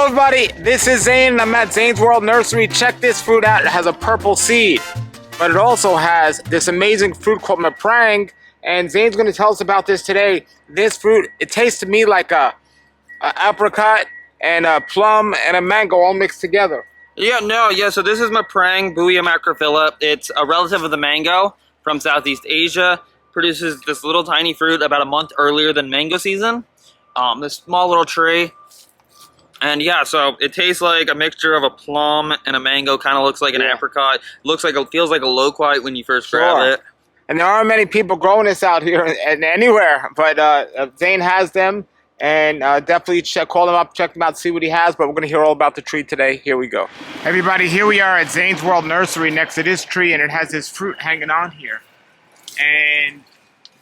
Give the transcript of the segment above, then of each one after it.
Hello everybody, this is Xain and I'm at Xain's World Nursery. Check this fruit out, it has a purple seed. But it also has this amazing fruit called Maprang. And Xain's going to tell us about this today. This fruit, it tastes to me like a apricot and a plum and a mango all mixed together. So this is Maprang, Bouea macrophylla. It's a relative of the mango from Southeast Asia. Produces this little tiny fruit about a month earlier than mango season. This small little tree. And yeah, so it tastes like a mixture of a plum and a mango. Kind of looks like an apricot. Feels like a loquat when you first grab it. And there aren't many people growing this out here and anywhere, but Xain has them, and definitely call him up, check him out, see what he has. But we're going to hear all about the tree today. Here we go. Everybody, here we are at Xain's World Nursery next to this tree, and it has this fruit hanging on here. And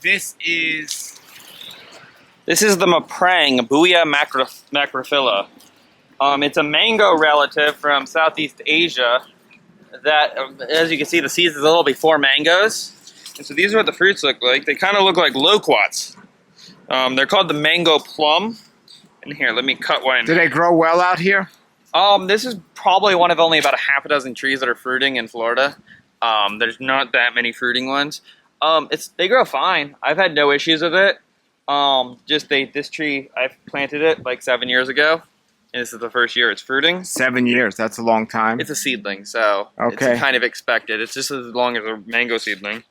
this is the Maprang, Bouea macrophylla. It's a mango relative from Southeast Asia that, as you can see, the seeds is a little before mangoes. And so these are what the fruits look like. They kind of look like loquats. They're called the Mango Plum. And here, let me cut one. Do they grow well out here? This is probably one of only about a half a dozen trees that are fruiting in Florida. There's not that many fruiting ones. They grow fine. I've had no issues with it. This tree, I planted it like 7 years ago. And this is the first year it's fruiting. 7 years, that's a long time. It's a seedling, so it's kind of expected. It's just as long as a mango seedling.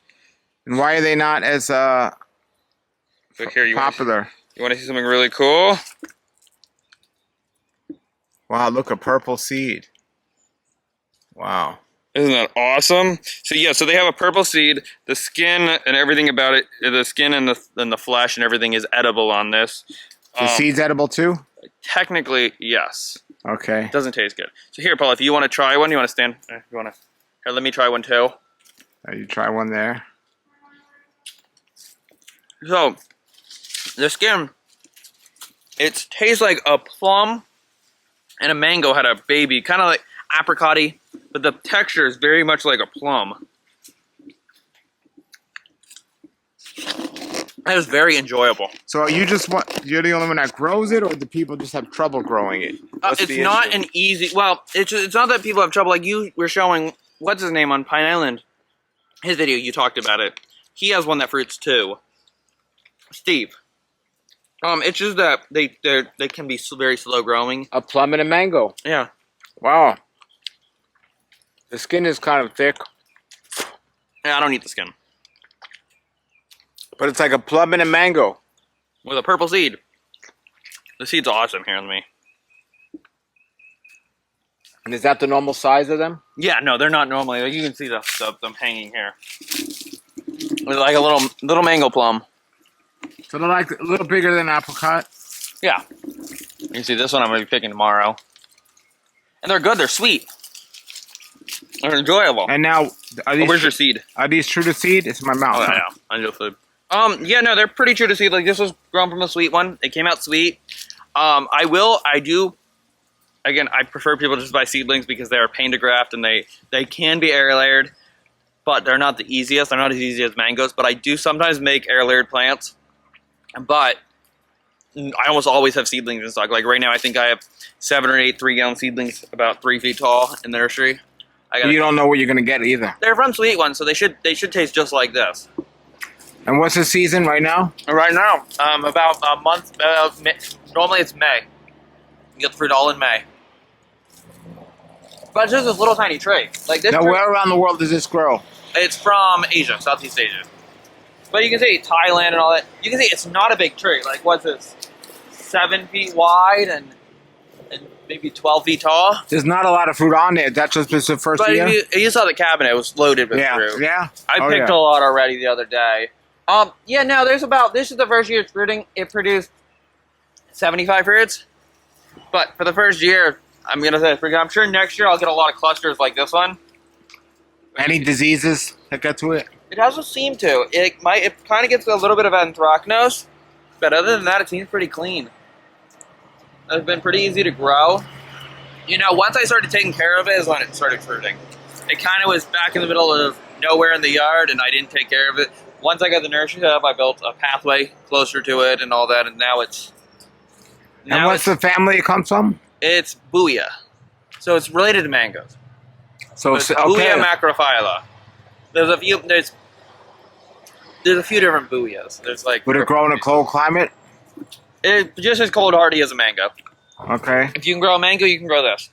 And why are they not as popular? You want to see something really cool? Wow, look, a purple seed. Wow. Isn't that awesome? So they have a purple seed. The skin and everything about it, the skin and the flesh and everything is edible on this. The seed's edible too? Technically, yes. Okay. It doesn't taste good. So here, Paul, if you want to try one, you want to stand. Here, let me try one too. You try one there. So, the skin, it tastes like a plum and a mango had a baby, kind of like apricot-y, but the texture is very much like a plum. That is very enjoyable. So you're the only one that grows it, or do people just have trouble growing it? It's not an easy. Well, it's not that people have trouble. Like you were showing, what's his name on Pine Island? His video, you talked about it. He has one that fruits too. Steve. It's just that they can be very slow growing. A plum and a mango. Yeah. Wow. The skin is kind of thick. Yeah, I don't eat the skin. But it's like a plum and a mango. With a purple seed. The seed's awesome here with me. And is that the normal size of them? Yeah, no, they're not normally. Like you can see them hanging here. It's like a little mango plum. So they're like a little bigger than apricot? Yeah. You can see this one I'm going to be picking tomorrow. And they're good, they're sweet. They're enjoyable. And now, where's your seed? Are these true to seed? It's in my mouth. Oh, yeah, I know food. Yeah, no, they're pretty true to seed. Like, this was grown from a sweet one. It came out sweet. I prefer people to just buy seedlings because they are a pain to graft and they can be air layered, but they're not the easiest. They're not as easy as mangoes, but I do sometimes make air layered plants. But I almost always have seedlings in stock. Like right now, I think I have 7 or 8 3-gallon seedlings about 3 feet tall in the nursery. You don't know what you're gonna get either. They're from sweet ones, so they should taste just like this. And what's the season right now? Right now, about a month. Normally it's May. You get the fruit all in May. But it's just this little tiny tree. Like this. Now, where around the world does this grow? It's from Asia, Southeast Asia. But you can see Thailand and all that. You can see it's not a big tree. Like what's this? 7 feet wide and maybe 12 feet tall. There's not a lot of fruit on it. That's just the first year? But you saw the cabinet. It was loaded with fruit. Yeah. I picked a lot already the other day. Yeah, no, this is the first year it's fruiting. It produced 75 fruits. But for the first year, I'm sure next year I'll get a lot of clusters like this one. Any diseases that get to it? It doesn't seem to. It kind of gets a little bit of anthracnose. But other than that, it seems pretty clean. It's been pretty easy to grow. You know, once I started taking care of it is when it started fruiting. It kind of was back in the middle of nowhere in the yard, and I didn't take care of it. Once I got the nursery up, I built a pathway closer to it and all that, and now it's... And what's the family it comes from? It's Bouea. So it's related to mangoes. So It's okay. Bouea macrophylla. There's a few different Boueas. There's like Would it grow in a cold climate? it's just as cold hardy as a mango. Okay. If you can grow a mango, you can grow this.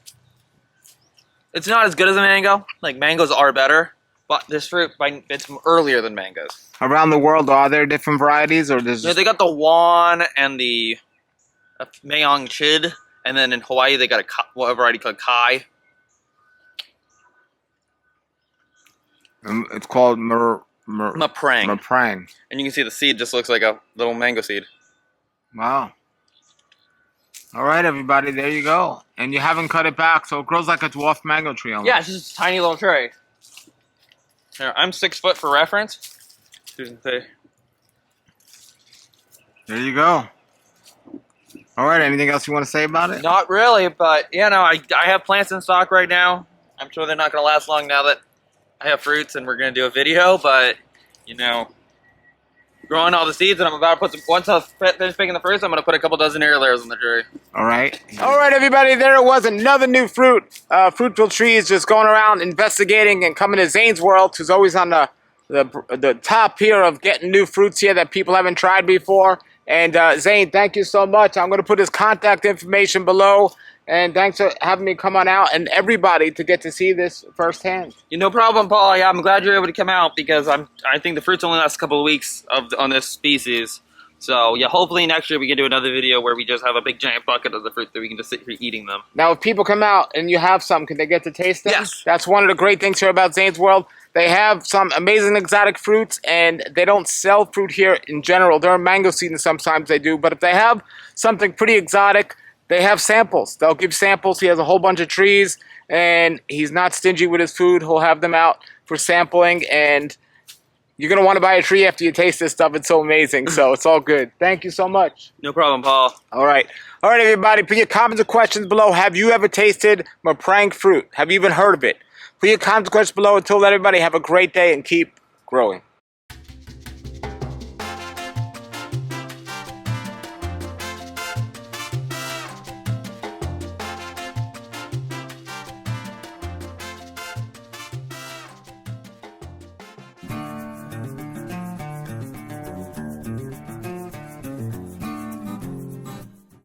It's not as good as a mango. Like mangoes are better, but this fruit it's earlier than mangoes. Around the world, are there different varieties, or there's Yeah, they got the Juan and the Mayong Chid, and then in Hawaii they got a variety called Kai. It's called Maprang. Maprang. And you can see the seed just looks like a little mango seed. Wow. All right, everybody, there you go. And you haven't cut it back, so it grows like a dwarf mango tree almost. Yeah, it's just a tiny little tree. Here, I'm 6 foot for reference. There you go. All right, anything else you want to say about it? Not really, but you know, I have plants in stock right now. I'm sure they're not going to last long now that I have fruits and we're going to do a video, but you know, growing all the seeds, and I'm about to put some, once I finish picking the fruits, I'm going to put a couple dozen air layers on the tree. All right. All right, everybody, there it was, another new fruit. Fruitful Trees just going around investigating and coming to Xain's world, who's always on the top here of getting new fruits here that people haven't tried before. And Xain, thank you so much. I'm going to put his contact information below. And thanks for having me come on out and everybody to get to see this firsthand. No problem, Paul. Yeah, I'm glad you're able to come out because I think the fruits only last a couple of weeks on this species. So yeah, hopefully next year we can do another video where we just have a big giant bucket of the fruit that we can just sit here eating them. Now, if people come out and you have some, can they get to taste them? Yes. That's one of the great things here about Xain's World. They have some amazing exotic fruits, and they don't sell fruit here in general. During mango season, sometimes they do. But if they have something pretty exotic, they have samples. They'll give samples. He has a whole bunch of trees, and he's not stingy with his food. He'll have them out for sampling, and you're going to want to buy a tree after you taste this stuff. It's so amazing, so it's all good. Thank you so much. No problem, Paul. All right. All right, everybody, put your comments and questions below. Have you ever tasted Maprang fruit? Have you even heard of it? Put your comments and questions below. Until then, everybody, have a great day and keep growing.